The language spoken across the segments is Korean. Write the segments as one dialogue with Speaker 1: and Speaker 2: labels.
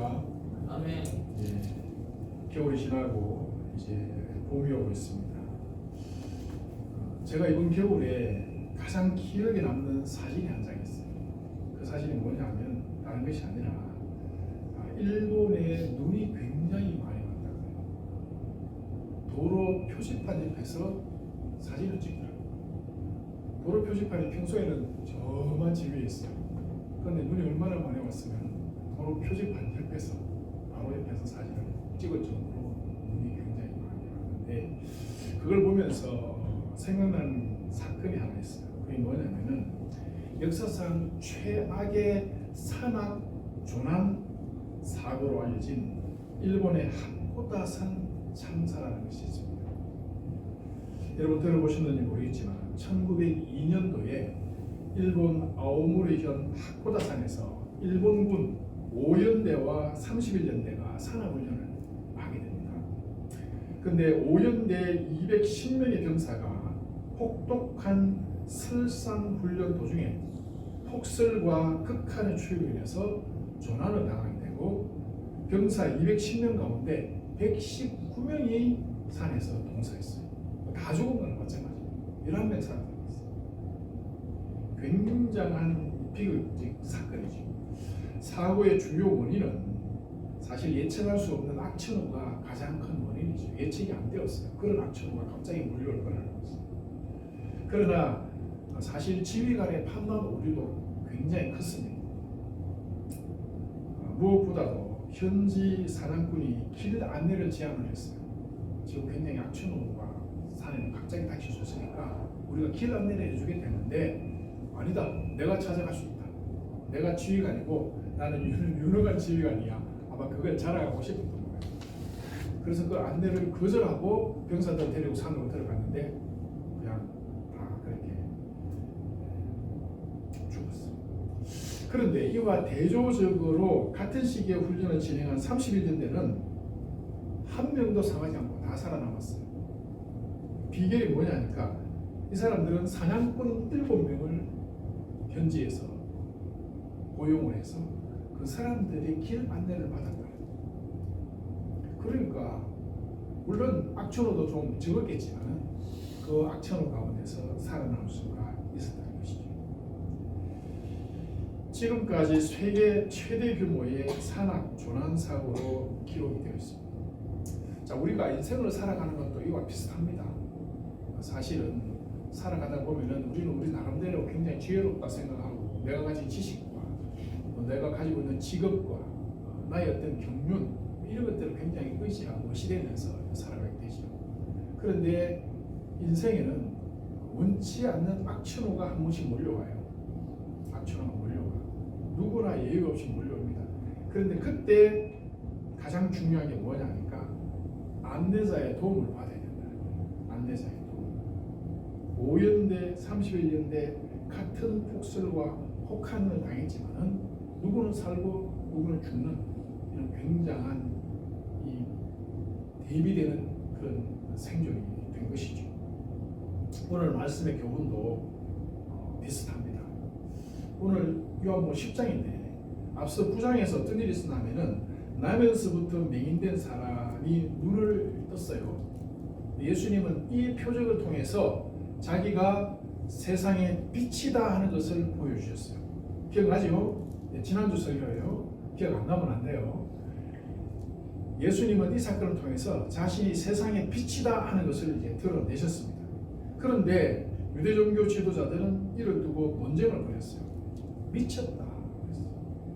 Speaker 1: 할렐루야.
Speaker 2: 아멘.
Speaker 1: 겨울이 지나고 이제 봄이 오고 있습니다. 제가 이번 겨울에 가장 기억에 남는 사진이 한 장 있어요. 그 사진이 뭐냐면 다른 것이 아니라 일본에 눈이 굉장히 많이 왔다고요. 도로 표지판 옆에서 사진을 찍더라고요. 도로 표지판이 평소에는 저만 위에 있어요. 그런데 눈이 얼마나 많이 왔으면 도로 표지판 옆에서 바로 옆에서 사진을 찍을 정도로 눈이 굉장히 많이 왔는데, 그걸 보면서 생각나는 사건이 하나 있어요. 그게 뭐냐면은 역사상 최악의 산악 조난 사고로 알려진 일본의 하코다산 참사라는 것이 있습니다. 여러분 들어보셨는지 모르겠지만 1902년도에 일본 아오모리현 하코다산에서 일본군 5연대와 31연대가 산악훈련을 하게 됩니다. 근데 5연대 210명의 병사가 혹독한 설상훈련 도중에 폭설과 극한의 추위로 인해서 조난을 당하게 되고, 병사 210명 가운데 119명이 산에서 동사했어요. 다 죽은 건 마찬가지예요. 11명 살아남았어요. 굉장한 비극적 사건이죠. 사고의 주요 원인은 사실 예측할 수 없는 악천후가 가장 큰 원인이죠. 예측이 안 되었어요. 그런 악천후가 갑자기 몰려올 거라는 것은. 그러나 사실 지휘관의 판단 오류도 굉장히 컸습니다. 무엇보다도 현지 사냥꾼이 길 안내를 제안을 했어요. 지금 굉장히 악천후가 산에 갑자기 닥칠 수 있으니까 우리가 길 안내를 해주게 되는데, 아니다, 내가 찾아갈 수 있다. 내가 지휘관이고 나는 유능한 지휘관이야. 아마 그걸 자랑하고 싶었던 거예요. 그래서 그 안내를 거절하고 병사들 데리고 산으로 들어갔는데 그냥 다 그렇게 죽었어요. 그런데 이와 대조적으로 같은 시기에 훈련을 진행한 31년대는 한 명도 상하지 않고 다 살아남았어요. 비결이 뭐냐니까 이 사람들은 사냥꾼 7명을 현지에서 고용을 해서 그 사람들이 길 안내를 받았다. 그러니까 물론 악천후도 좀 적었겠지만 그 악천후 가운데서 살아남을 수가 있었다는 것이죠. 지금까지 세계 최대 규모의 산악 조난 사고로 기록이 되어 있습니다. 자, 우리가 인생을 살아가는 것도 이와 비슷합니다. 사실은 살아가다 보면은 우리는 우리 나름대로 굉장히 지혜롭다 생각하고, 내가 가진 지식과 내가 가지고 있는 직업과 나의 어떤 경륜, 이런 것들을 굉장히 의지하고 의시되면서 살아가게 되죠. 그런데 인생에는 원치 않는 악천후가 한 번씩 몰려와요. 악천후가 몰려와요. 누구나 예외 없이 몰려옵니다. 그런데 그때 가장 중요한 게 뭐냐니까 안내자의 도움을 받아야 된다는 거예요. 안내자의 도움. 5연대, 31년대 같은 폭설과 혹한을 당했지만은 누구는 살고 누구는 죽는 이런 굉장한 이 대비되는 그런 생존이 된 것이죠. 오늘 말씀의 교훈도 비슷합니다. 오늘 요한복음 10장인데 앞서 9장에서 어떤 일이 있었냐면은 나면서부터 맹인된 사람이 눈을 떴어요. 예수님은 이 표적을 통해서 자기가 세상의 빛이다 하는 것을 보여주셨어요. 기억나죠? 지난주 설교예요. 기억 안 나면 안 돼요. 예수님은 이 사건을 통해서 자신이 세상의 빛이다 하는 것을 이제 드러내셨습니다. 그런데 유대 종교 지도자들은 이를 두고 논쟁을 벌였어요. 미쳤다.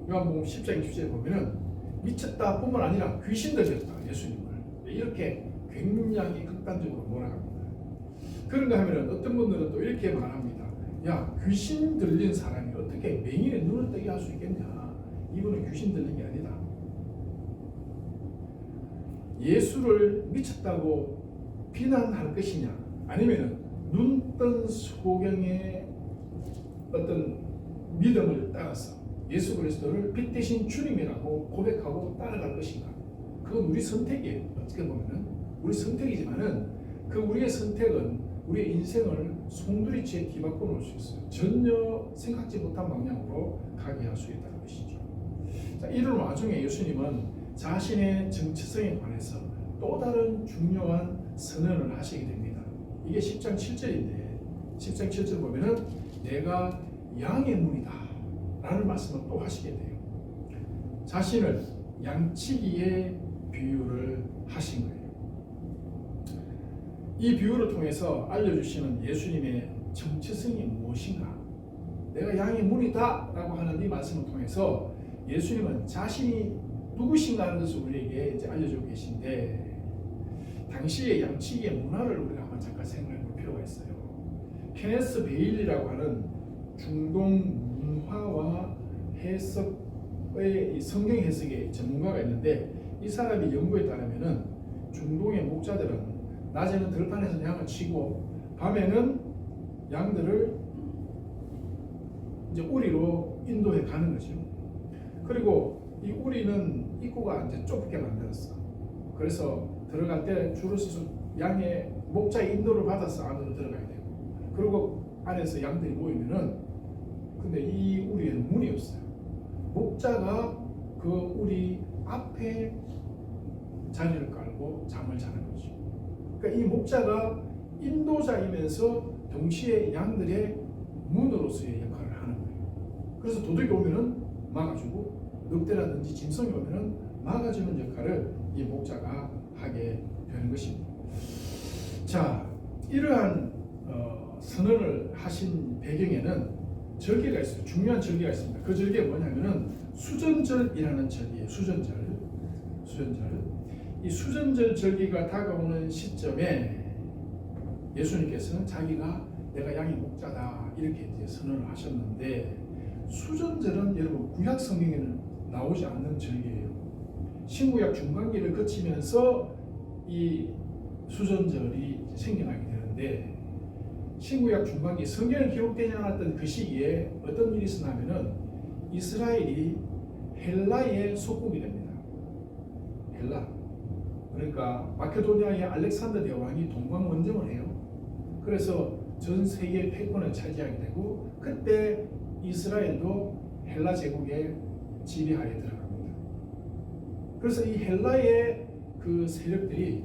Speaker 1: 요한복음 10장 20절에 보면은 미쳤다 뿐만 아니라 귀신 들렸다, 예수님을. 이렇게 굉장히 극단적으로 몰아갑니다. 그런가 하면은 어떤 분들은 또 이렇게 말합니다. 야, 귀신 들린 사람이 어떻게 맹인의 눈을 뜨게 할 수 있겠냐? 이분은 귀신 들린 게 아니다. 예수를 미쳤다고 비난할 것이냐, 아니면은 눈뜬 소경의 어떤 믿음을 따라서 예수 그리스도를 빛 대신 주님이라고 고백하고 따라갈 것인가? 그건 우리 선택이에요. 어떻게 보면은 우리 선택이지만은 그 우리의 선택은 우리의 인생을 송두리째 뒤바꿔 놓을 수 있어요. 전혀 생각지 못한 방향으로 가게 할 수 있다는 것이죠. 자, 자, 이런 와중에 예수님은 자신의 정체성에 관해서 또 다른 중요한 선언을 하시게 됩니다. 이게 10장 7절인데 10장 7절 보면은 내가 양의 문이다 라는 말씀을 또 하시게 돼요. 자신을 양치기의 비유를 하신 거예요. 이 비유를 통해서 알려주시는 예수님의 정체성이 무엇인가? 내가 양의 문이다 라고 하는 이 말씀을 통해서 예수님은 자신이 누구신가 하는 것을 우리에게 이제 알려주고 계신데, 당시의 양치기의 문화를 우리가 한번 잠깐 생각해 볼 필요가 있어요. 케네스 베일리라고 하는 중동 문화와 해석의 성경 해석의 전문가가 있는데, 이 사람이 연구에 따르면은 중동의 목자들은 낮에는 들판에서 양을 치고 밤에는 양들을 이제 우리로 인도해 가는 거죠. 그리고 이 우리는 입구가 이제 좁게 만들었어. 그래서 들어갈 때 줄을 서서 양의 목자의 인도를 받아서 안으로 들어가야 되고, 그리고 안에서 양들이 모이면은 근데 이 우리에는 문이 없어요. 목자가 그 우리 앞에 자리를 깔고 잠을 자는 거죠. 그러니까 이 목자가 인도자이면서 동시에 양들의 문으로서의 역할을 하는 거예요. 그래서 도둑이 오면은 막아주고, 늑대라든지 짐승이 오면은 막아주는 역할을 이 목자가 하게 되는 것입니다. 자, 이러한 선언을 하신 배경에는 절기가 있어요. 중요한 절기가 있습니다. 그 절기가 뭐냐면은 수전절이라는 절기예요. 수전절. 이 수전절 절기가 다가오는 시점에 예수님께서는 자기가 내가 양의 목자다 이렇게 이제 선언을 하셨는데, 수전절은 여러분 구약 성경에는 나오지 않는 절기예요. 신구약 중간기를 거치면서 이 수전절이 생겨나게 되는데, 신구약 중간기 성경에 기록되지 않았던 그 시기에 어떤 일이 있었냐면은 이스라엘이 헬라의 속국이 됩니다. 헬라. 그러니까 마케도니아의 알렉산더 대왕이 동방원정을 해요. 그래서 전 세계 패권을 차지하게 되고, 그때 이스라엘도 헬라 제국의 지배하에 들어갑니다. 그래서 이 헬라의 그 세력들이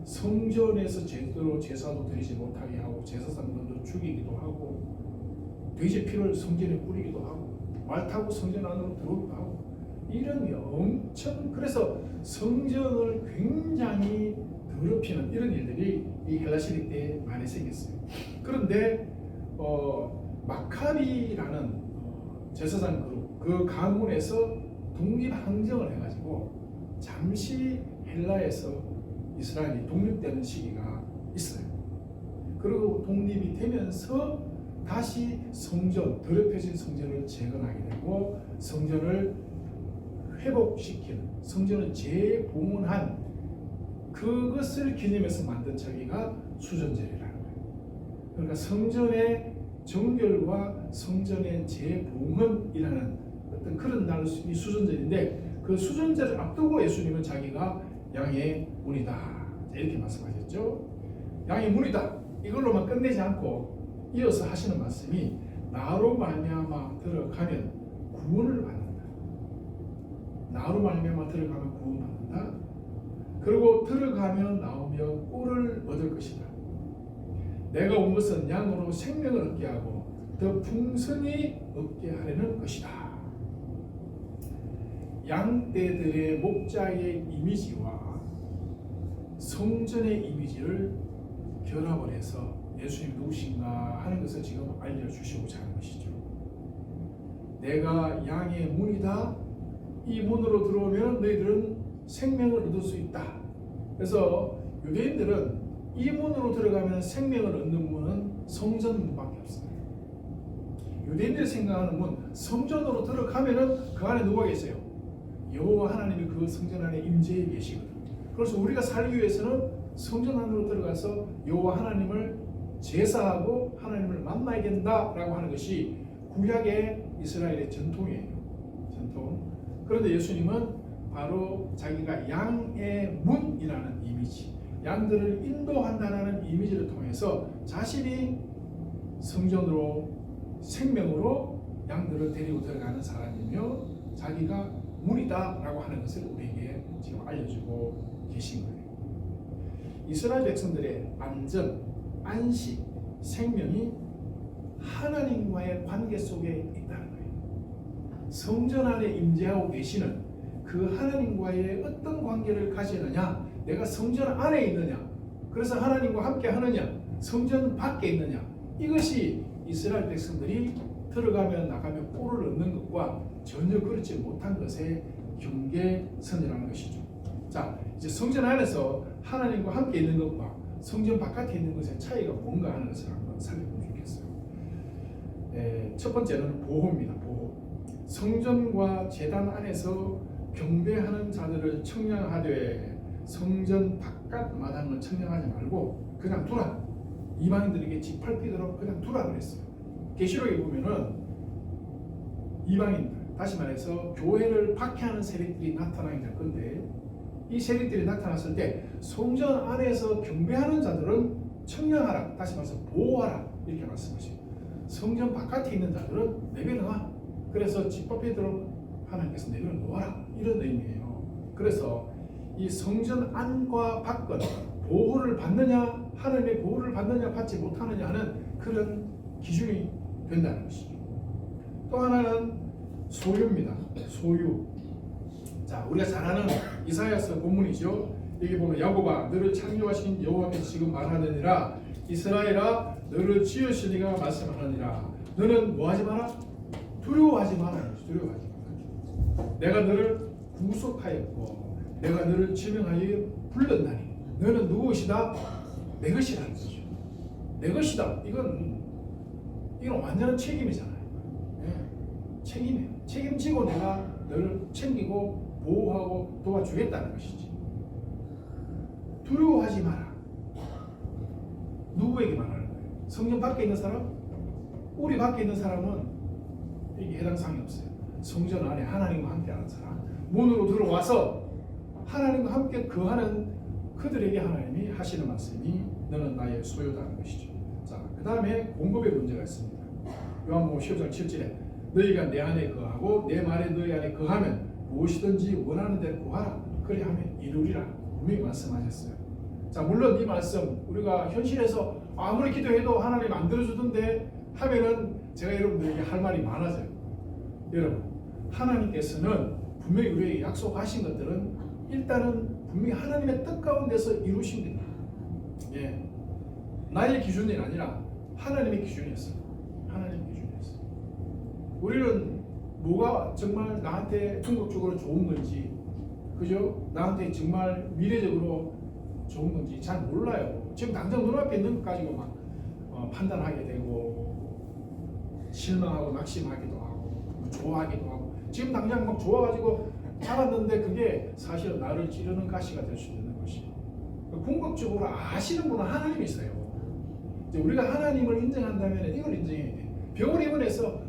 Speaker 1: 성전에서 제대로 제사도 드리지 못하게 하고, 제사상들도 죽이기도 하고, 돼지 피를 성전에 뿌리기도 하고, 말 타고 성전 안으로 들어오기도 하고, 이런 엄청, 그래서 성전을 굉장히 더럽히는 이런 일들이 이 헬라 시대 때 많이 생겼어요. 그런데 마카비라는 제사장 그룹, 그 가문에서 독립항쟁을 해가지고 잠시 헬라에서 이스라엘이 독립되는 시기가 있어요. 그리고 독립이 되면서 다시 성전, 더럽혀진 성전을 재건하게 되고, 성전을 회복시키는, 성전을 재봉헌한 그것을 기념해서 만든 절기가 수전절이라는 거예요. 그러니까 성전의 정결과 성전의 재봉헌이라는 어떤 그런 날이 수전절인데, 그 수전절을 앞두고 예수님은 자기가 양의 문이다 이렇게 말씀하셨죠. 양의 문이다 이걸로만 끝내지 않고 이어서 하시는 말씀이 나로 말미암아 들어가면 구원을 받는다. 나로 말미암아 들어가면 구원받는다. 그리고 들어가면 나오며 꿀을 얻을 것이다. 내가 온 것은 양으로 생명을 얻게 하고 더 풍성히 얻게 하려는 것이다. 양떼들의 목자의 이미지와 성전의 이미지를 결합을 해서 예수님이 누구신가 하는 것을 지금 알려주시고자 하는 것이죠. 내가 양의 문이다. 이 문으로 들어오면 너희들은 생명을 얻을 수 있다. 그래서 유대인들은 이 문으로 들어가면 생명을 얻는 문은 성전 문밖에 없어요. 유대인들이 생각하는 문, 성전으로 들어가면은 그 안에 누가 계세요? 여호와 하나님이 그 성전 안에 임재해 계시거든요. 그래서 우리가 살기 위해서는 성전 안으로 들어가서 여호와 하나님을 제사하고 하나님을 만나야 된다라고 하는 것이 구약의 이스라엘의 전통이에요. 전통. 그런데 예수님은 바로 자기가 양의 문이라는 이미지, 양들을 인도한다는 이미지를 통해서 자신이 성전으로 생명으로 양들을 데리고 들어가는 사람이며, 자기가 문이다라고 하는 것을 우리에게 지금 알려주고 계신 거예요. 이스라엘 백성들의 안전, 안식, 생명이 하나님과의 관계 속에 있다는 거예요. 성전 안에 임재하고 계시는 그 하나님과의 어떤 관계를 가지느냐, 내가 성전 안에 있느냐, 그래서 하나님과 함께 하느냐, 성전 밖에 있느냐, 이것이 이스라엘 백성들이 들어가면 나가면 꼴을 얻는 것과 전혀 그렇지 못한 것의 경계선이라는 것이죠. 자, 이제 성전 안에서 하나님과 함께 있는 것과 성전 바깥에 있는 것의 차이가 뭔가 하는 것을 한번 살펴보면 좋겠어요. 첫 번째는 보호입니다. 보호. 성전과 제단 안에서 경배하는 자들을 청량하되 성전 바깥 마당을 청량하지 말고 그냥 두라. 이방인들에게 짓밟히도록 그냥 두라 그랬어요. 계시록에 보면은 이방인들, 다시 말해서 교회를 박해하는 세력들이 나타나게 될 건데, 이 세력들이 나타났을 때 성전 안에서 경배하는 자들은 청량하라, 다시 말해서 보호하라 이렇게 말씀하시고, 성전 바깥에 있는 자들은 내버려놔. 그래서 짓밟히도록 하나님께서 내버려놓아라, 이런 의미예요. 그래서 이 성전 안과 밖은 보호를 받느냐, 하나님의 보호를 받느냐 받지 못하느냐 하는 그런 기준이 된다는 것이죠. 또 하나는 소유입니다. 소유. 자, 우리가 잘 아는 이사야서 본문이죠. 여기 보면 야곱아 너를 창조하신 여호와께서 지금 말하느니라, 이스라엘아 너를 지으신 이가 말씀하느니라, 너는 뭐하지 마라? 두려워하지 마라. 두려워하지 마라. 내가 너를 구속하였고 내가 너를 지명하여 불렀나니 너는 누구시다? 내 것이라는 거죠. 내 것이다. 이건 완전한 책임이잖아요. 네. 책임이에요. 책임지고 내가 너를 챙기고 보호하고 도와주겠다는 것이지. 두려워하지 마라. 누구에게 말하는 거예요? 성전 밖에 있는 사람? 우리 밖에 있는 사람은 이게 해당 사항이 없어요. 성전 안에 하나님과 함께하는 사람, 문으로 들어와서 하나님과 함께 거하는 그들에게 하나님이 하시는 말씀이 너는 나의 소유다는 것이죠. 자, 그 다음에 공급의 문제가 있습니다. 요한복음 15장 7절에 너희가 내 안에 거하고 내 말에 너희 안에 거하면 무엇이든지 원하는 대로 구하라. 그래 하면 이루리라. 분명히 말씀하셨어요. 자, 물론 이 말씀 우리가 현실에서 아무리 기도해도 하나님 안 들어주던데 하면은 제가 여러분들에게 할 말이 많아져요. 여러분, 하나님께서는 분명히 우리에게 약속하신 것들은 일단은 분명히 하나님의 뜻 가운데서 이루신 겁니다. 예, 나의 기준이 아니라 하나님의 기준이었어요. 하나님의 기준이었어요. 우리는 뭐가 정말 나한테 궁극적으로 좋은 건지, 그죠? 나한테 정말 미래적으로 좋은 건지 잘 몰라요. 지금 당장 눈앞에 있는 것 가지고 막 판단하게 되고 실망하고 낙심하기도 하고 좋아하기도 하고, 지금 당장 막 좋아가지고 잡았는데 그게 사실은 나를 찌르는 가시가 될 수 있는 것이에요. 궁극적으로 아시는 분은 하나님이세요. 이제 우리가 하나님을 인정한다면 이걸 인정해야 돼. 병원에 입원해서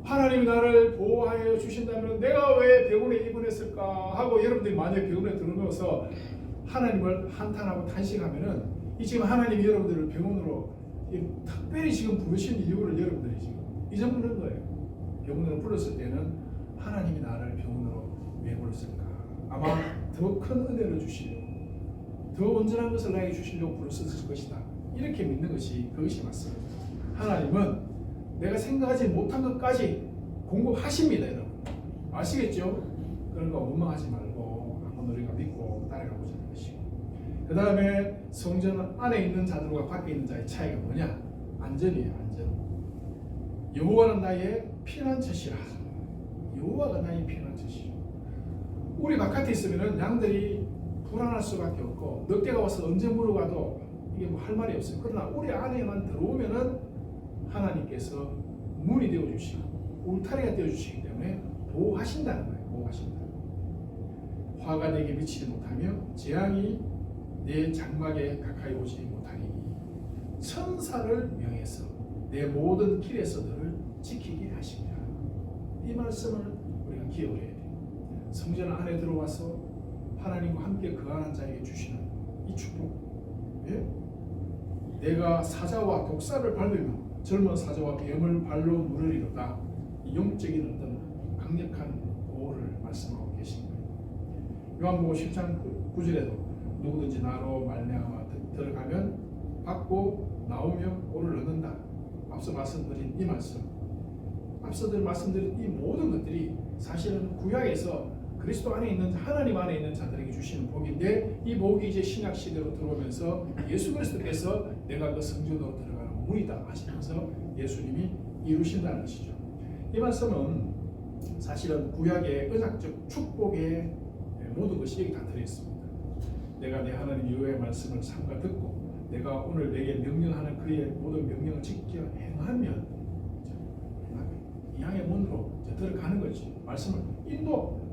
Speaker 1: 하나님이 나를 보호하여 주신다면 내가 왜 병원에 입원했을까 하고 여러분들이 만약에 병원에 들어오면서 하나님을 한탄하고 탄식하면은 이 지금 하나님이 여러분들을 병원으로 특별히 지금 부르신 이유를 여러분들이 지금 잊어버리는 거예요. 병원으로 불렀을 때는 하나님이 나를 병원으로 왜 불렀을까? 아마 더 큰 은혜를 주시려고, 더 온전한 것을 나에게 주시려고 불렀을 것이다. 이렇게 믿는 것이 그것이 맞습니다. 하나님은 내가 생각하지 못한 것까지 공급하십니다, 여러분. 아시겠죠? 그러니까 원망하지 말고 한번 우리가 믿고 따라가보자 하는 것이고, 그 다음에 성전 안에 있는 자들과 밖에 있는 자의 차이가 뭐냐? 안전이에요. 안전. 여호와는 나의 피난처시라. 여호와가 나의 피난처시라. 우리 바깥에 있으면 양들이 불안할 수밖에 없고 늑대가 와서 언제 물어가도 이게 뭐 할 말이 없어요. 그러나 우리 안에만 들어오면은 하나님께서 문이 되어 주시고 울타리가 되어 주시기 때문에 보호하신다는 거예요. 보호하신다. 화가 내게 미치지 못하며 재앙이 내 장막에 가까이 오지 못하니 천사를 명해서 내 모든 길에서 너를 지키게 하시리라. 이 말씀을 우리가 기억해야 돼요. 성전 안에 들어와서 하나님과 함께 거하는 자에게 주시는 이 축복. 예? 내가 사자와 독사를 밟으며 젊은 사자와 뱀을 발로 누르리로다. 이 영적인 어떤 강력한 보호를 말씀하고 계십니다. 요한복음 10장 9절에도 누구든지 나로 말미암아 들어가면 받고 나오면 오를 얻는다. 앞서 말씀드린 이 말씀, 앞서들 말씀드린 이 모든 것들이 사실은 구약에서 그리스도 안에 있는 하나님 안에 있는 자들에게 주시는 복인데, 이 복이 이제 신약 시대로 들어오면서 예수 그리스도께서 내가 그 성전으로 들어가는 문이다 하시면서 예수님이 이루신다는 것이죠. 이 말씀은 사실은 구약의 언약적 축복의 모든 것이 여기 다 들어있습니다. 내가 내 하나님 여호와의 말씀을 삼가 듣고 내가 오늘 내게 명령하는 그의 모든 명령을 지켜 행하면 이 양의 문으로 들어가는 거지. 말씀을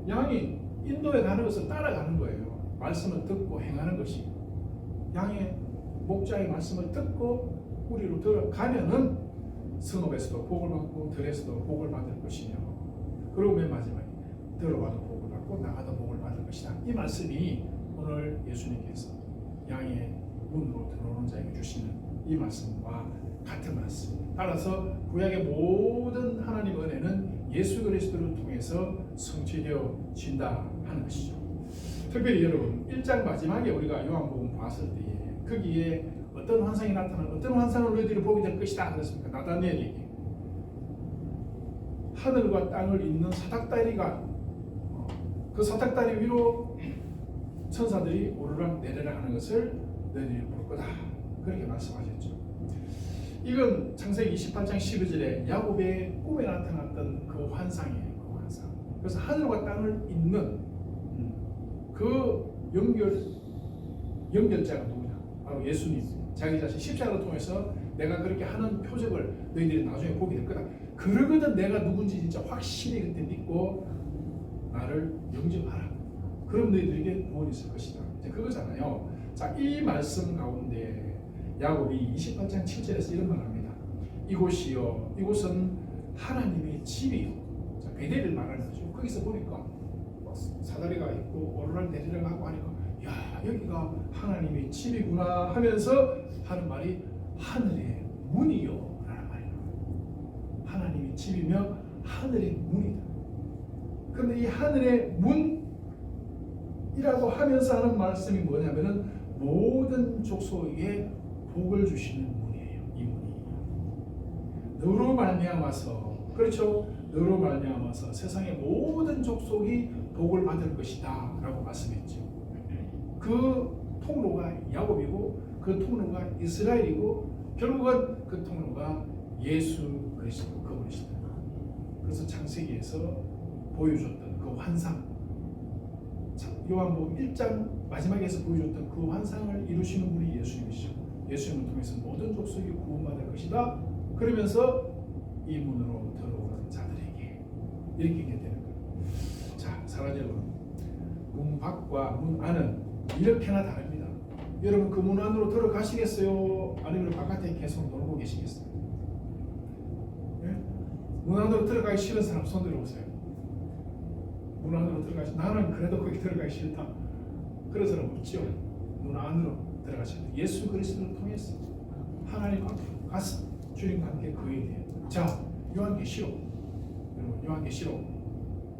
Speaker 1: 양이 인도에 가는 것을 따라가는 거예요. 말씀을 듣고 행하는 것이, 양의 목자의 말씀을 듣고 우리로 들어가면은 성읍에서도 복을 받고 들에서도 복을 받을 것이며, 그리고 맨 마지막에 들어와도 복을 받고 나가도 복을 받을 것이다. 이 말씀이 오늘 예수님께서 양의 문으로 들어오는 자에게 주시는 이 말씀과 같은 말씀. 따라서 구약의 모든 하나님의 은혜는 예수 그리스도를 통해서 성취되어진다 하는 것이죠. 특별히 여러분 1장 마지막에 우리가 요한복음 봤을 때에 거기에 어떤 환상이 나타나는, 어떤 환상을 너희들이 보게 될 것이다 그랬습니까? 나다니엘에게 하늘과 땅을 잇는 사닥다리가, 그 사닥다리 위로 천사들이 오르락 내리락 하는 것을 너희들이 볼 거다, 그렇게 말씀하셨죠. 이건 창세기 28장 12절에 야곱의 꿈에 나타났던 그 환상이에요. 그 환상. 그래서 하늘과 땅을 잇는 그 연결자가 누구냐? 바로 예수님. 자기 자신 십자가를 통해서 내가 그렇게 하는 표적을 너희들이 나중에 보게 될 거다. 그러거든 내가 누군지 진짜 확실히 그때 믿고 나를 영접하라. 그럼 너희들에게 구원이 있을 것이다. 이제 그거잖아요. 자, 이 말씀 가운데 야곱이 28장 7절에서 이런 말을 합니다. 이곳이요, 이곳은 하나님의 집이요. 자, 베델을 말하는 거죠. 거기서 보니까 사다리가 있고 오르락 내리락 하고 하니까, 야, 여기가 하나님의 집이구나 하면서 하는 말이 하늘의 문이요 라는 말이에요. 하나님의 집이며 하늘의 문이다. 그런데 이 하늘의 문이라고 하면서 하는 말씀이 뭐냐면은 모든 족속에게 복을 주시는 문이에요. 이 문이 너로 말미암아서, 그렇죠? 너로 말미암아서 세상의 모든 족속이 복을 받을 것이다 라고 말씀했죠. 그 통로가 야곱이고 그 통로가 이스라엘이고 결국은 그 통로가 예수 그리스도 그분이시다. 그래서 창세기에서 보여줬던 그 환상, 요한복음 1장 마지막에서 보여줬던 그 환상을 이루시는 분이 예수님이시죠. 예수님을 통해서 모든 족속이 구원받을 것이다. 그러면서 이 문으로 들어오는 자들에게 이렇게 얘기되는 거예요. 자, 사랑하는 여러분, 문 밖과 문 안은 이렇게나 다릅니다. 여러분 그 문 안으로 들어가시겠어요? 아니면 바깥에 계속 놀고 계시겠어요? 네? 문 안으로 들어가기 싫은 사람 손 들어보세요. 문 안으로 들어가시, 나는 그래도 거기 들어가기 싫다, 그런 사람 없죠. 문 안으로 들어가셔야 돼요. 예수 그리스도를 통해서 하나님 앞으로 가서 주님과 함께 거해야 돼요. 자, 요한계시록, 여러분 요한계시록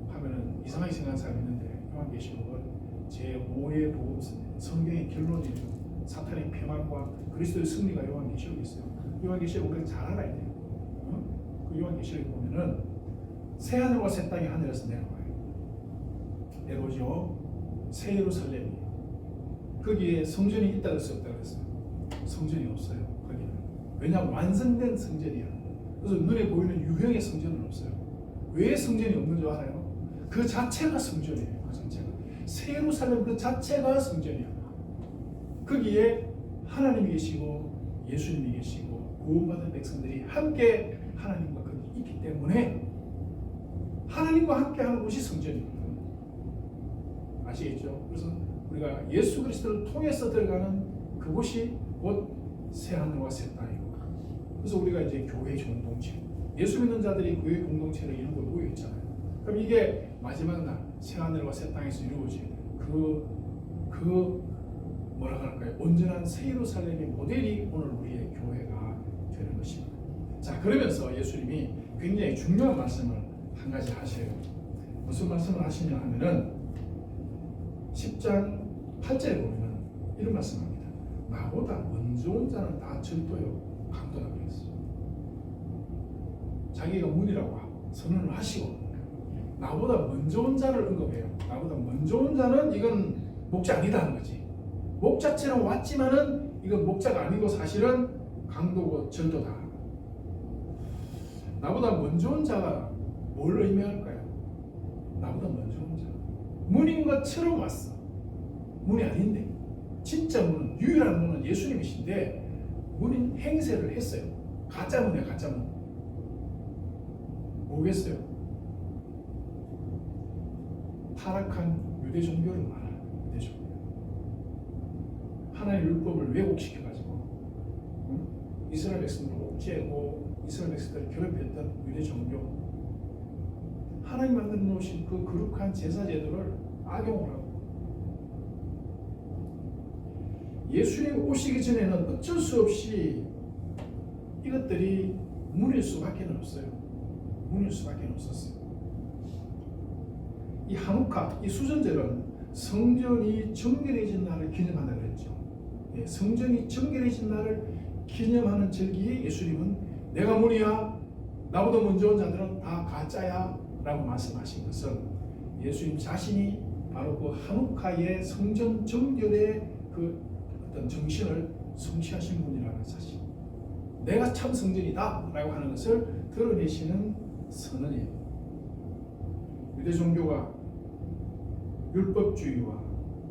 Speaker 1: 하면은 이상하게 생각하는 사람이 있는데, 요한계시록은 제5의 복음서입니다. 성경의 결론이에요. 사탄의 패망과 그리스도의 승리가 요한계시록에 있어요. 요한계시록 우리가 잘 알아야 돼요. 그 요한계시록에 보면은 새 하늘과 새 땅이 하늘에서 내려오죠. 새 예루살렘이, 거기에 성전이 있다 그랬어요, 없다 그랬어요? 성전이 없어요. 거기는. 왜냐하면 완성된 성전이야. 그래서 눈에 보이는 유형의 성전은 없어요. 왜 성전이 없는 줄 알아요? 그 자체가 성전이에요. 그 자체가. 새 예루살렘 그 자체가 성전이야. 거기에 하나님이 계시고 예수님이 계시고 구원받은 백성들이 함께 하나님과 거기 있기 때문에 하나님과 함께 하는 곳이 성전이거든요. 아시겠죠? 그래서 우리가 예수 그리스도를 통해서 들어가는 그곳이 곧 새 하늘과 새 땅이고, 그래서 우리가 이제 교회 공동체, 예수 믿는 자들이 교회 공동체를 이루고 모여 있잖아요. 그럼 이게 마지막 날 새 하늘과 새 땅에서 이루어진 뭐라 할까요? 온전한 새 예루살렘의 모델이 오늘 우리의 교회가 되는 것입니다. 자, 그러면서 예수님이 굉장히 중요한 말씀을 한 가지 하셔요. 무슨 말씀을 하시냐 하면은 10장 8절에 보면은 이런 말씀합니다. 나보다 먼저 온 자는 다 절도요 강도라고 했어요. 자기가 문이라고 선언을 하시고 나보다 먼저 온 자를 언급해요. 나보다 먼저 온 자는 이건 목자 아니다 하는 거지. 목자처럼 왔지만은 이건 목자가 아니고 사실은 강도고 절도다. 나보다 먼저 온 자가 뭘 의미할까요? 나보다 먼저 온 자. 문인 것처럼 왔어. 문이 아닌데. 진짜 문은, 유일한 문은 예수님이신데 문인 행세를 했어요. 가짜 문이야, 가짜 문. 뭐겠어요? 타락한 유대 종교를 말하는 유대 종교. 하나님의 율법을 왜곡시켜가지고 이스라엘 백성들을 옥죄고 이스라엘 백성들을 괴롭혔던 유대 종교. 하나님 만들어 놓으신 그 거룩한 제사 제도를 악용을 하고 예수님 오시기 전에는 어쩔 수 없이 이것들이 문일 수밖에 없어요. 문일 수밖에 없었어요. 이 한우카, 이 수전절은 성전이 정결해진 날을 기념한다 그랬죠. 예, 성전이 정결해진 날을 기념하는 절기에 예수님은 내가 문이야, 나보다 먼저 온 자들은 다 가짜야 라고 말씀하신 것은 예수님 자신이 바로 그 한우카의 성전 정결의 그 어떤 정신을 성취하신 분이라는 사실, 내가 참 성전이다 라고 하는 것을 드러내시는 선언이에요. 유대 종교가 율법주의와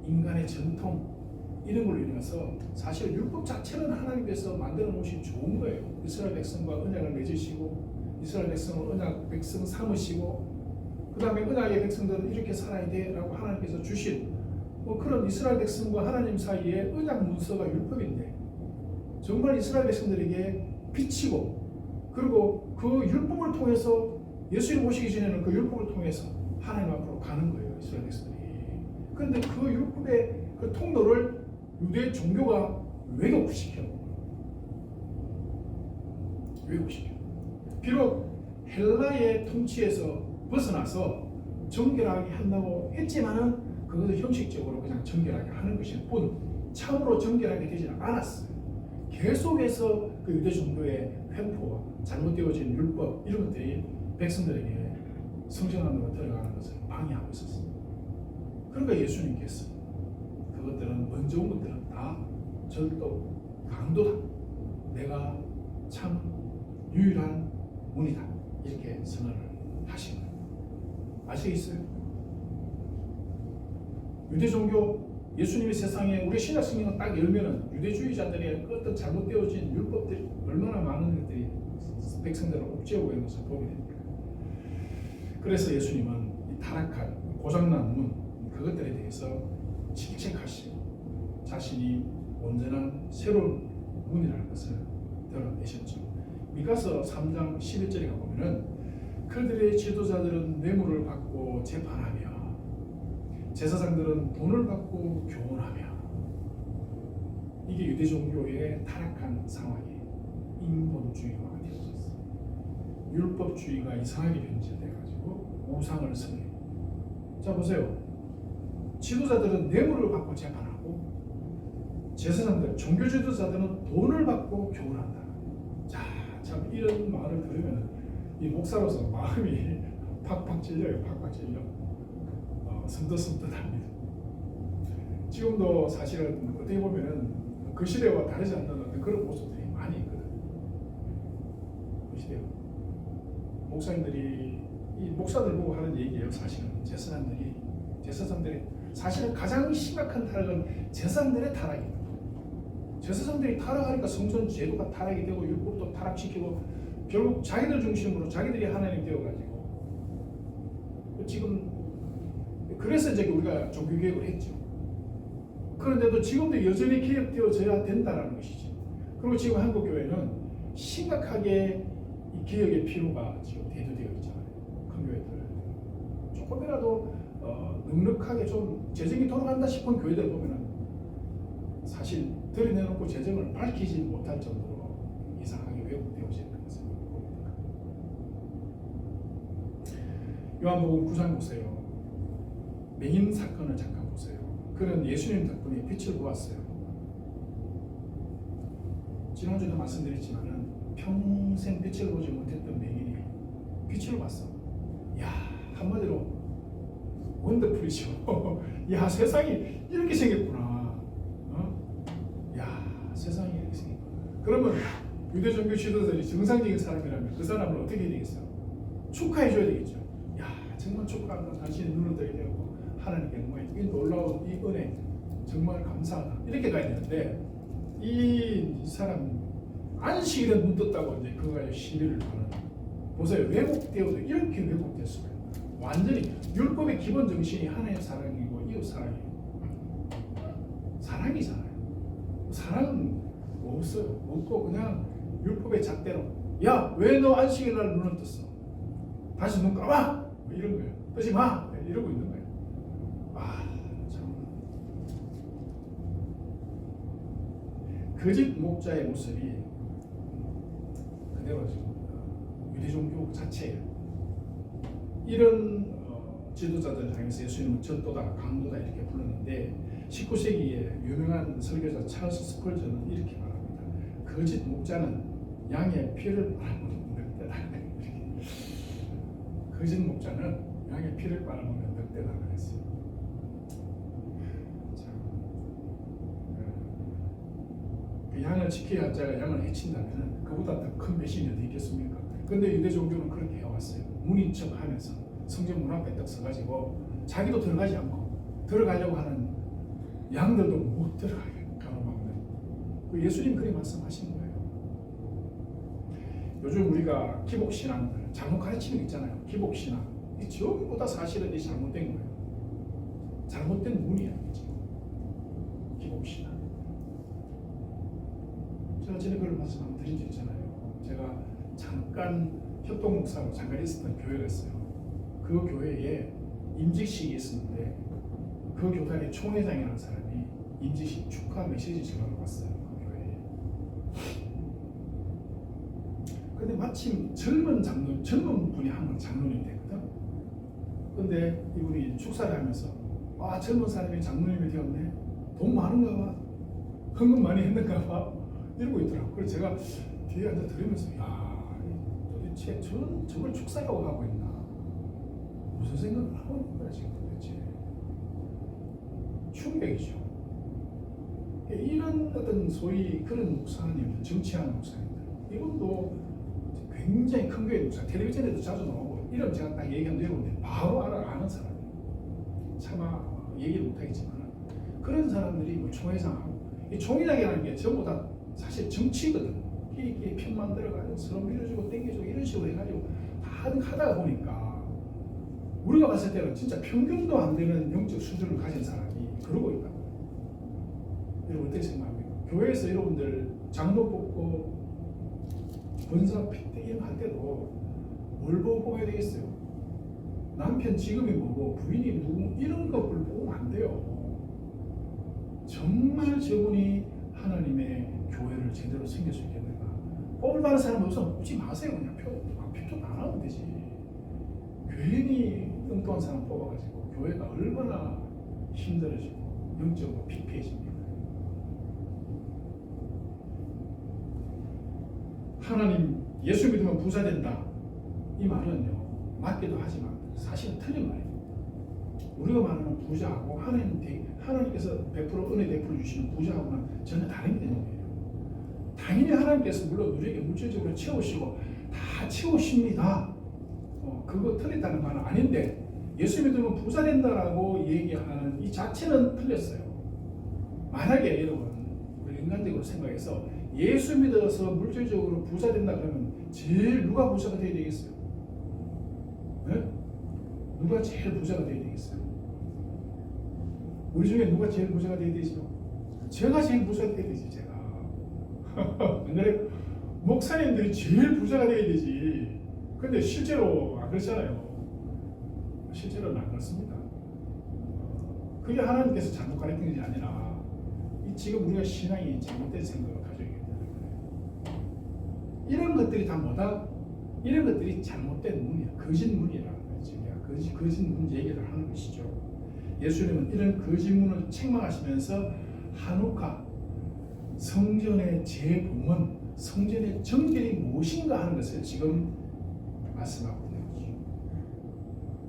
Speaker 1: 인간의 전통 이런 걸로 인해서 사실 율법 자체는 하나님께서 만들어 놓으신 좋은 거예요. 이스라엘 백성과 언약을 맺으시고 이스라엘 백성을 언약 백성 삼으시고 그 다음에 언약의 백성들은 이렇게 살아야 돼 라고 하나님께서 주신 그런 이스라엘 백성과 하나님 사이에 언약 문서가 율법인데 정말 이스라엘 백성들에게 비치고 그리고 그 율법을 통해서 예수님 오시기 전에는 그 율법을 통해서 하나님 앞으로 가는 거예요. 이스라엘 백성들이. 그런데 그 율법의 그 통로를 유대 종교가 왜곡시켜. 비록 헬라의 통치에서 벗어나서 정결하게 한다고 했지만은 그것을 형식적으로 그냥 정결하게 하는 것일 뿐 참으로 정결하게 되지는 않았어요. 계속해서 그 유대 종교의 횡포와 잘못되어진 율법 이런 것들이 백성들에게 성전 안으로 들어가는 것을 방해하고 있었어요. 그러니까 예수님께서 그것들은 먼저 온 것들은 다 절도, 강도다. 내가 참 유일한 문이다. 이렇게 선언을 하신 거예요. 아시겠어요? 유대 종교, 예수님이 세상에 우리 신약 성경을 딱 열면은 유대주의자들의 어떤 잘못되어진 율법들이 얼마나 많은 것들이 백성들을 옥죄고 있는 것을 보게 됩니다. 그래서 예수님은 이 타락한 고장난 문 그것들에 대해서 질책하시고 자신이 온전한 새로운 문이라는 것을 드러내셨죠. 미가서 3장 11절에 가보면은 그들의 지도자들은 뇌물을 받고 재판하며 제사장들은 돈을 받고 교훈하며 이게 유대 종교의 타락한 상황이에요. 인본주의화가 되어졌어요. 율법주의가 이상하게 변질돼가지고 우상을 섬겨요. 자 보세요. 지도자들은 뇌물을 받고 재판하고 제사장들, 종교 지도자들은 돈을 받고 교훈한다. 자, 참 이런 말을 들으면 이 목사로서 마음이 팍팍 찔려요. 팍팍 찔려. 섬뜩섬뜩합니다. 지금도 사실은 어떻게 보면은 그 시대와 다르지 않는 어떤 그런 모습들이 많이 있거든. 그 시대 목사님들이 이 목사들 보고 하는 얘기예요. 사실은 제사장들이 사실은 가장 심각한 타락은 제사장들의 타락입니다. 제사장들이 타락하니까 성전 제도가 타락이 되고 율법도 타락시키고 결국 자기들 중심으로 자기들이 하나님 되어가지고 지금 그래서 이제 우리가 종교개혁을 했죠. 그런데도 지금도 여전히 개혁되어져야 된다는 것이죠. 그리고 지금 한국교회는 심각하게 이 개혁의 필요가 지금 대두되어 있잖아요. 큰 교회들 조금이라도 넉넉하게 좀 재정이 돌아간다 싶은 교회들 보면은 사실 들여내놓고 재정을 밝히지 못할 정도로 이상하게 왜곡되어지는 것을 봅니다. 요한복음 9장 보세요. 맹인 사건을 잠깐 보세요. 그는 예수님 덕분에 빛을 보았어요. 지난주도 말씀드렸지만은 평생 빛을 보지 못했던 맹인이 빛을 봤어. 야, 한마디로 원더풀이죠. 야, 세상이 이렇게 생겼구나. 야, 세상이 이렇게 생겼구나. 그러면 유대 종교 지도자들이 정상적인 사람이라면 그 사람을 어떻게 해야 되겠어요? 축하해줘야 되겠죠. 야, 정말 축하한다. 당신의 눈을 뜨게 되었고 하나님께 정말 이 놀라운 이 은혜 정말 감사하다. 이렇게 가야 되는데 이 사람 안식일에 눈 떴다고 이제 그거 가지고 시비를 하는. 보세요. 왜곡되어도 이렇게 왜곡됐어요. 완전히 율법의 기본 정신이 하나님의 사랑이고 이웃 사랑이에요. 사랑이잖아요. 사랑은 없어요. 없고 그냥 율법의 잣대로 야, 왜 너 안식일 날 눈을 떴어? 다시 눈 감아! 뭐 이런 거예요. 뜨지 마! 이러고 있는 거예요. 참. 거짓 목자의 모습이 그대로 지금 유대 종교 자체예요. 이런 지도자들 향해서 예수님은 전도다, 강도다 이렇게 불렀는데 19세기에 유명한 설교자 찰스 스펄전은 이렇게 말합니다. 거짓 목자는 양의 피를 빨아먹는 늑대다. 거짓 목자는 양의 피를 빨아먹는 늑대다 그랬어요. 그 양을 지켜야 할 자가 양을 해친다면 그보다 더 큰 배신이 어디 있겠습니까? 근데 유대 종교는 그렇게 해왔어요. 문인 척 하면서 성전 문 앞에 딱 서가지고 자기도 들어가지 않고 들어가려고 하는 양들도 못 들어가게 가로막는. 그 예수님 그렇게 말씀하신 거예요. 요즘 우리가 기복신앙들 잘못 가르치는 게 있잖아요. 기복신앙 이 전부 다 사실은 이 잘못된 거예요. 잘못된 문이야. 기복신앙. 제가 전에 그런 말씀 한번 드린 적 있잖아요. 제가 잠깐 협동목사로 잠깐 있었던 교회가 있어요. 그 교회에 임직식이 있었는데 그 교단의 총회장이라는 사람이 임직식 축하 메시지 전화를 왔어요. 그 교회에. 근데 마침 젊은 분이 한 분 장로님이 됐거든. 근데 이분이 축사를 하면서 젊은 사람이 장로님이 되었네. 돈 많은가 봐. 헌금 많이 했는가 봐. 이러고 있더라고. 그래서 제가 뒤에 앉아 들으면서 야, 도대체 저걸 축사라고 하고 있나? 무슨 생각을 하고 있는 거야 지금 도대체? 충격이죠. 이런 어떤 소위 그런 목사님들, 정치하는 목사님들, 이분도 굉장히 큰 교회 목사, 텔레비전에도 자주 나오고 이름 제가 딱 얘기하면 여러분들 바로 아는 사람이에요. 차마 얘기를 못하겠지만 그런 사람들이 뭐 총회장하고 이 총회장이라는 게 전부 다 사실 정치거든. 끼리끼리 편 만들어가지고 서로 밀어주고 땡겨주고 이런 식으로 해가지고 다 하다가 보니까 우리가 봤을 때는 진짜 평균도 안 되는 영적 수준을 가진 사람이 그러고 있다고. 여러분 어떻게 생각합니까? 교회에서 여러분들 장로 뽑고 권사 핏대 이런 할 때도 뭘 보고 뽑아야 되겠어요? 남편 직업이 뭐고 부인이 누구 이런 것을 보면 안 돼요. 정말 저분이 하나님의 교회를 제대로 섬길 수 있겠는가? 뽑을 만한 사람은 우선 뽑지 마세요. 그냥 표도 안 하면 되지. 괜히 뚱뚱한 사람 뽑아가지고 교회가 얼마나 힘들어지고 영적으로 피폐해집니까? 하나님 예수 믿으면 부자 된다. 이 말은요 맞기도 하지만 사실은 틀린 말이에요. 우리가 말하는 부자하고 하나님께서 100% 은혜 베풀어 주시는 부자하고는 전혀 다른 개념이에요. 당연히 하나님께서 물론 우리에게 물질적으로 채우시고 다 채우십니다. 그거 틀렸다는 말은 아닌데 예수 믿으면 부자 된다라고 얘기하는 이 자체는 틀렸어요. 만약에 여러분 우리 인간적으로 생각해서 예수 믿어서 물질적으로 부자 된다 그러면 제일 누가 부자가 되어야 되겠어요? 네? 누가 제일 부자가 되어야 되겠어요? 우리 중에 누가 제일 부자가 되어야 되죠? 제가 제일 부자가 되어야 되지. 제가 안 그래? 목사님들이 제일 부자가 되어야 되지. 근데 실제로 안 그렇잖아요. 실제로는 안 그렇습니다. 그게 하나님께서 잘못 가르친 것이 아니라 지금 우리가 신앙이 잘못된 생각을 가지고 있기 때문에 이런 것들이 다 뭐다? 이런 것들이 잘못된 문이야. 거짓 문이라는 거지. 거짓 문 얘기를 하는 것이죠. 예수님은 이런 거짓문을 책망하시면서 한우카 성전의 재봉헌, 성전의 정결이 무엇인가 하는 것을 지금 말씀하고 있는 거죠.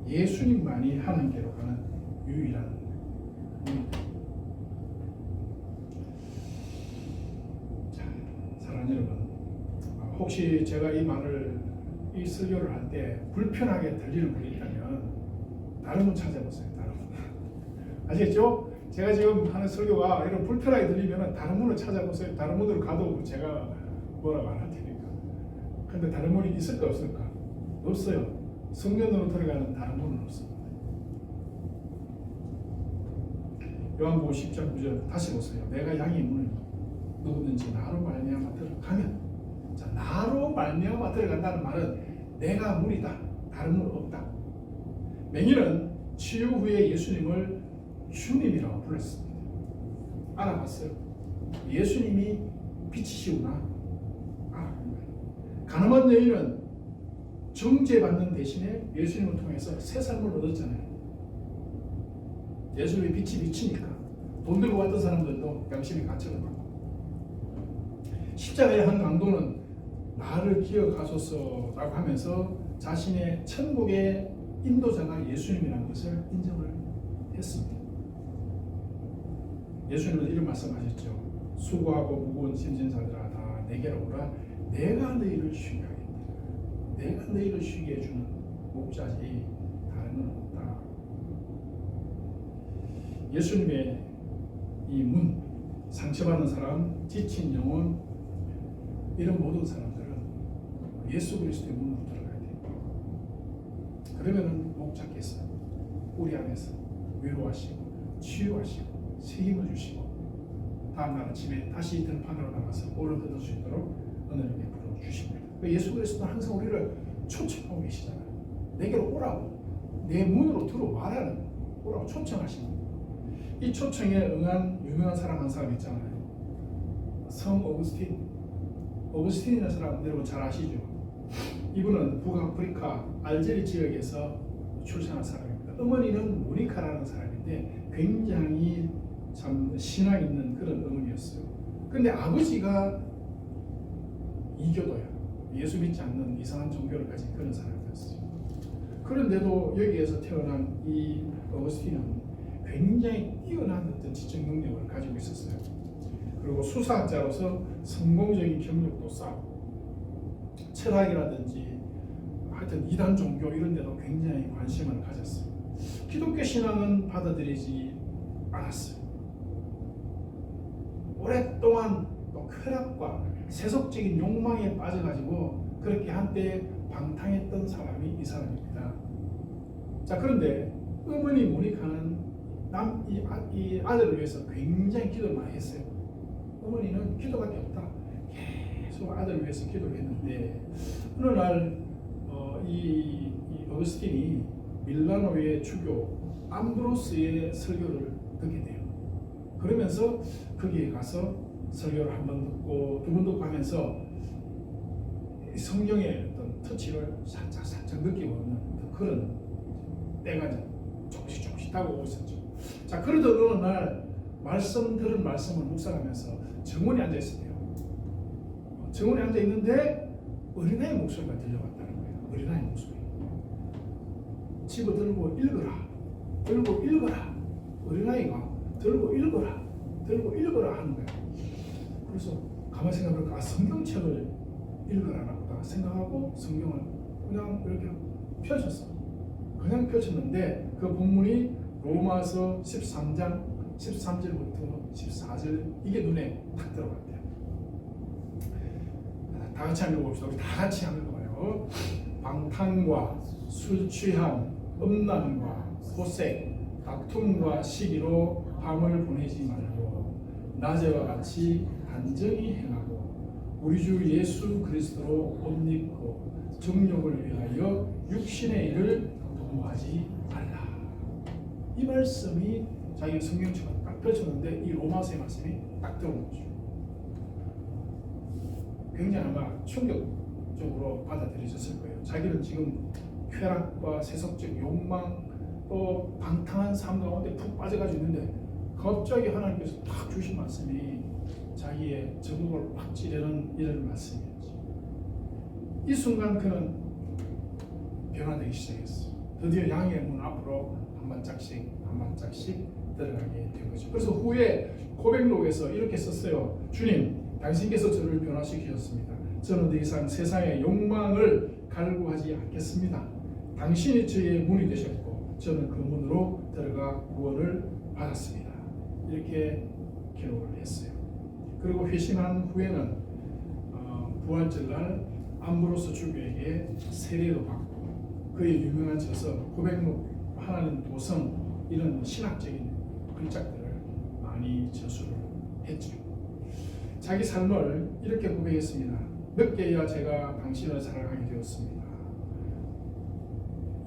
Speaker 1: 예수님만이 하나님께로 가는 유일한 자, 사랑하는 여러분, 혹시 제가 이 설교를 할 때 불편하게 들리는 분이 있다면 다른 분 찾아보세요. 다른 분. 아시겠죠? 제가 지금 하는 설교가 이런 불편하게 들리면 다른 분을 찾아보세요. 다른 분으로 가도 제가 뭐라고 안 할 테니까. 근데 다른 분이 있을까 없을까? 없어요. 성전으로 들어가는 다른 분은 없습니다. 요한복음 10장 9절 다시 보세요. 내가 양의 문을 누구든지 나로 말미암아 들어가면, 자, 나로 말미암아 들어간다는 말은 내가 문이다. 다른 문 없다. 맹인은 치유 후에 예수님을 주님이라고 불렀습니다. 알아봤어요. 예수님이 빛이시구나. 알아본 거예요. 가늠한 여인은 정죄받는 대신에 예수님을 통해서 새 삶을 얻었잖아요. 예수님의 빛이 비치니까 돈 들고 왔던 사람들도 양심이 갇혀는 거고, 십자가의 한 강도는 나를 기억하소서라고 하면서 자신의 천국의 인도자가 예수님이라는 것을 인정을 했습니다. 예수님은 이런 말씀하셨죠. 수고하고 무거운 짐진 자들아 다 내게로 오라. 내가 너희를 쉬게 하겠다. 내가 너희를 쉬게 해주는 목자지 다른 건 없다. 예수님의 이 문, 상처받는 사람, 지친 영혼, 이런 모든 사람들은 예수 그리스도의 문으로 들어가야 돼요. 그러면은 목자께서 우리 안에서 위로하시고 치유하시고 새 힘을 주시고 다음날 아침에 다시 들판으로 나가서 오를 걷을 수 있도록 은혜를 베풀어 주십니다. 예수 그리스도는 항상 우리를 초청하고 계시잖아요. 내게로 오라고, 내 문으로 들어와라는, 오라고 초청하십니다. 이 초청에 응한 유명한 사람 한 사람 있잖아요. 성 어거스틴이라는 사람 여러분 잘 아시죠? 이분은 북아프리카 알제리 지역에서 출생한 사람입니다. 어머니는 모니카라는 사람인데 굉장히 참 신앙 있는 그런 어머니였어요. 근데 아버지가 이교도야. 예수 믿지 않는 이상한 종교를 가진 그런 사람이었어요. 그런데도 여기에서 태어난 이 어거스틴은 굉장히 뛰어난 어떤 지적 능력을 가지고 있었어요. 그리고 수사학자로서 성공적인 경력도 쌓고 철학이라든지 하여튼 이단 종교 이런 데도 굉장히 관심을 가졌어요. 기독교 신앙은 받아들이지 않았어요. 오랫동안 또 쾌락과 세속적인 욕망에 빠져가지고 그렇게 한때 방탕했던 사람이 이 사람입니다. 자, 그런데 어머니 모니카는 이 아들을 위해서 굉장히 기도를 많이 했어요. 어머니는 기도밖에 없다. 계속 아들을 위해서 기도를 했는데 어느 날 이 어거스틴이 밀라노의 주교 암브로스의 설교를 듣게 돼요. 그러면서 거기에 가서 설교를 한 번 듣고 두 번 듣고 하면서 성경의 어떤 터치를 살짝 느끼고 있는 그런 때가 조금씩 다가오고 있었죠. 자, 그러던 어느 날 들은 말씀을 묵상하면서 정원에 앉아 있었대요. 정원에 앉아 있는데 어린아이 목소리가 들려왔다는 거예요. 어린아이 목소리. 집어 들고 읽어라. 들고 읽어라. 어린아이가 들고 읽어라 하는 거예요. 그래서 가만히 생각해보니까 성경책을 읽으라나 보다 생각하고 성경을 그냥 이렇게 펼쳤어. 그냥 펼쳤는데 그 본문이 로마서 13장 13절부터 14절 이게 눈에 탁 들어갔대요. 다 같이 한번 읽어봅시다. 우리 다 같이 한번 읽어봐요. 방탕과 술 취함, 음란과 호색, 다툼과 시기로 밤을 보내지 말고 낮에와 같이 단정히 행하고 우리 주 예수 그리스도로 옷 입고 정욕을 위하여 육신의 일을 도모하지 말라. 이 말씀이 자기 성경책을 딱 펼쳤는데 이 로마서의 말씀이 딱 들어온 거죠. 굉장히 아마 충격적으로 받아들이셨을 거예요. 자기는 지금 쾌락과 세속적 욕망 또 방탕한 삶 가운데 푹 빠져가지고 있는데 갑자기 하나님께서 탁 주신 말씀이 자기의 저곡을 확 찌르는 이런 말씀이었죠. 이 순간 그는 변화되기 시작했어요. 드디어 양의 문 앞으로 한 발짝씩 들어가게 된 거죠. 그래서 후에 고백록에서 이렇게 썼어요. 주님, 당신께서 저를 변화시키셨습니다. 저는 더 이상 세상의 욕망을 갈구하지 않겠습니다. 당신이 저의 문이 되셨고 저는 그 문으로 들어가 구원을 받았습니다. 이렇게 기록을 했어요. 그리고 회심한 후에는 부활절날 암브로스 주교에게 세례도 받고 그의 유명한 저서 고백록, 하나님 도성 이런 신학적인 글작들을 많이 저술을 했죠. 자기 삶을 이렇게 고백했습니다. 늦게야 제가 당신을 사랑하게 되었습니다.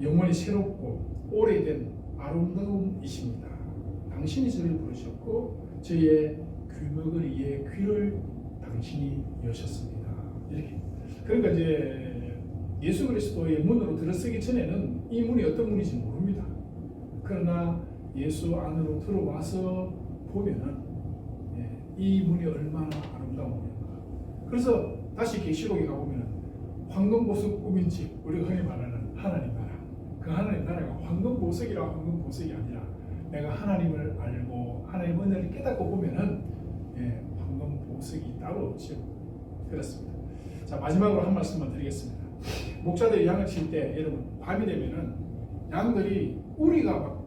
Speaker 1: 영원히 새롭고 오래된 아름다움이십니다. 당신이 저를 부르셨고 저의 귀머거리의 귀를 당신이 여셨습니다. 이렇게. 그러니까 이제 예수 그리스도의 문으로 들어서기 전에는 이 문이 어떤 문인지 모릅니다. 그러나 예수 안으로 들어와서 보면은 이 문이 얼마나 아름다운 문인가. 그래서 다시 계시록에 가보면 황금보석 꾸민 집, 우리가 흔히 말하는 하나님 나라. 그 하나님 나라가 황금보석이라 황금보석이 아니라 내가 하나님을 알고 하나님 은혜를 깨닫고 보면은 황금보석이 따로 없죠. 그렇습니다. 자, 마지막으로 한 말씀만 드리겠습니다. 목자들이 양을 칠 때 여러분 밤이 되면은 양들이 우리가 막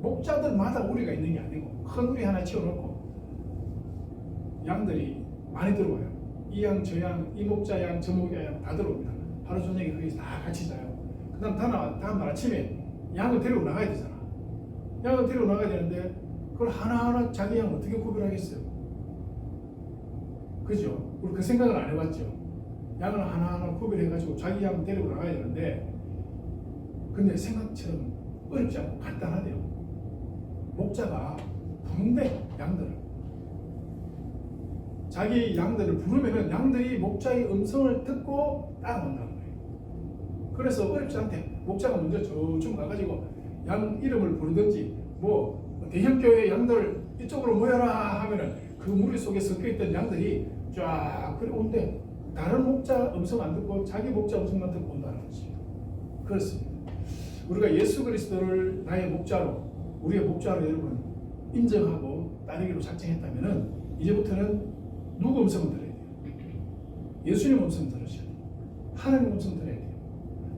Speaker 1: 목자들마다 우리가 있는 게 아니고 큰 우리 하나 치워놓고 양들이 많이 들어와요. 이 양, 저 양, 이 목자 양, 저 목자 양 다 들어옵니다. 하루 저녁에 거기서 다 같이 자요. 그 다음 다음날 아침에 양을 데리고 나가야 되잖아. 양을 데리고 나가야 되는데 그걸 하나하나 자기 양 어떻게 구별하겠어요? 그죠? 우리 그 생각을 안 해봤죠. 양을 하나하나 구별해가지고 자기 양 데리고 나가야 되는데 근데 생각처럼 어렵지 않고 간단하대요. 목자가 부른대 양들을. 자기 양들을 부르면은 양들이 목자의 음성을 듣고 따라온다는 거예요. 그래서 어렵지 않대. 목자가 먼저 저쪽 가가지고 양 이름을 부르든지 뭐 대형교회 양들 이쪽으로 모여라 하면은 그 무리 속에 섞여있던 양들이 쫙 그래 온대. 다른 목자 음성 안 듣고 자기 목자 음성만 듣고 온다는 거지. 그렇습니다. 우리가 예수 그리스도를 나의 목자로, 우리의 목자로 여러분 인정하고 따르기로 작정했다면은 이제부터는 누구 음성을 들어야 돼요? 예수님 음성 들으셔야 돼요. 하나님 음성 들어야 돼요.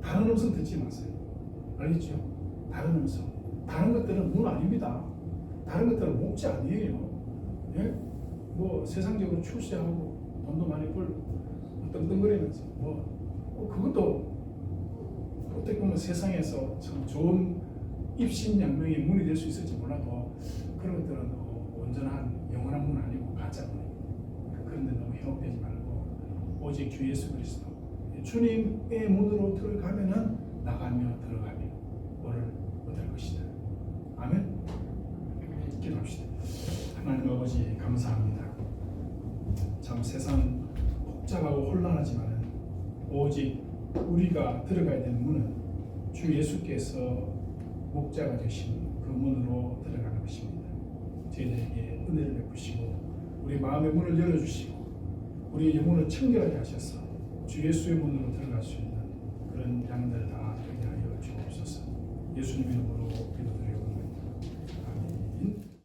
Speaker 1: 다른 음성 듣지 마세요. 알겠죠? 다른 음성. 다른 것들은 문 아닙니다. 다른 것들은 목자 아니에요. 예? 뭐 세상적으로 출세하고 돈도 많이 벌고 떵떵거리면서 그것도 어떻게 보면 세상에서 참 좋은 입신양명의 문이 될 수 있을지 몰라도 그런 것들은 온전한 영원한 문은 아니고 가짜 문이에요. 그런데 너무 현혹되지 말고 오직 주 예수 그리스도 주님의 문으로 들어가면은 나가며 들어가며 뭐를 얻을 것이다. 아멘. 기도합시다. 하나님 아버지 감사합니다. 참 세상 복잡하고 혼란하지만 오직 우리가 들어가야 되는 문은 주 예수께서 목자가 되신 그 문으로 들어가는 것입니다. 저희들에게 은혜를 베푸시고 우리 마음의 문을 열어주시고 우리의 영혼을 청결하게 하셔서 주 예수의 문으로 들어갈 수 있는 그런 양들 다 되게 하여 주옵소서. 예수님의 이름으로